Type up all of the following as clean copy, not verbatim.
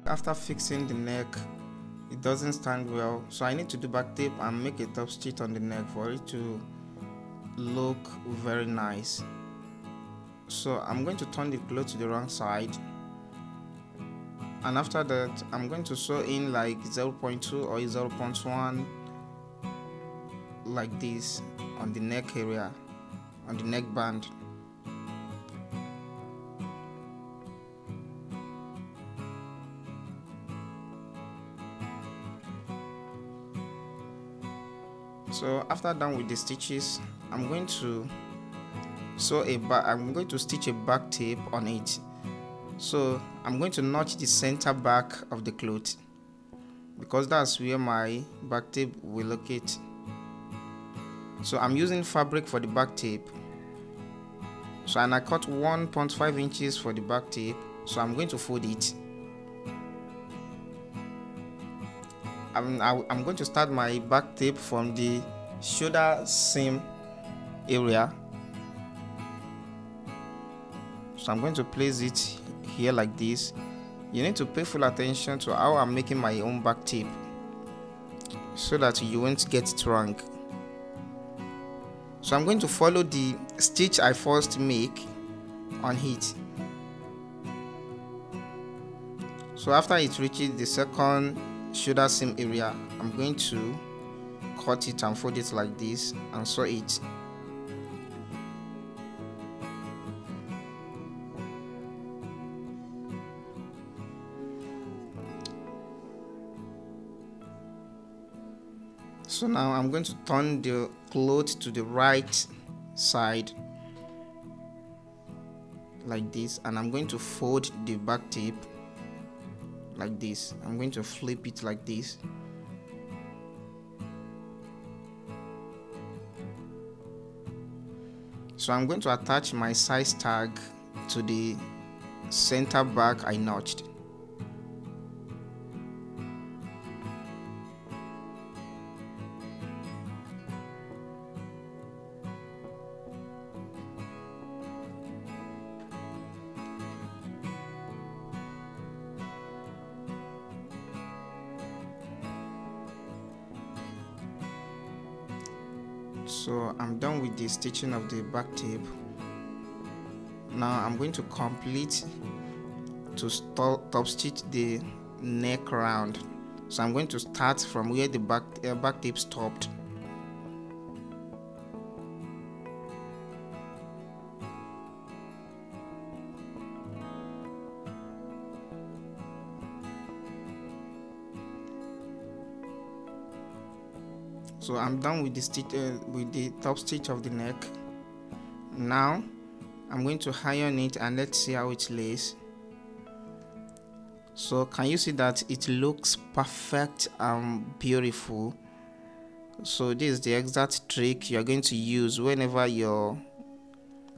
After fixing the neck, it doesn't stand well, so I need to do back tape and make a top stitch on the neck for it to look very nice. So I'm going to turn the cloth to the wrong side, and after that I'm going to sew in like 0.2 or 0.1 like this on the neck area, on the neck band. So after done with the stitches, I'm going to stitch a back tape on it. So I'm going to notch the center back of the cloth because that's where my back tape will locate. So I'm using fabric for the back tape. So and I cut 1.5 inches for the back tape. So I'm going to fold it. I'm going to start my back tape from the shoulder seam area. So I'm going to place it here like this. You need to pay full attention to how I'm making my own back tape so that you won't get it wrong. So I'm going to follow the stitch I first make on it. So after it reaches the second shoulder seam area, I'm going to cut it and fold it like this and sew it. So now I'm going to turn the cloth to the right side like this, and I'm going to fold the back tape like this. I'm going to flip it like this. So I'm going to attach my size tag to the center back I notched. So I'm done with the stitching of the back tape. Now I'm going to complete to top stitch the neck round. So I'm going to start from where the back tape stopped. So I'm done with the stitch with the top stitch of the neck. Now I'm going to iron it and let's see how it lays. So can you see that it looks perfect and beautiful? So this is the exact trick you're going to use whenever your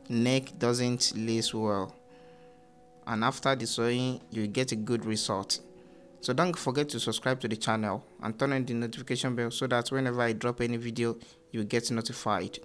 neck doesn't lace well, and after the sewing you get a good result. So don't forget to subscribe to the channel and turn on the notification bell so that whenever I drop any video you get notified.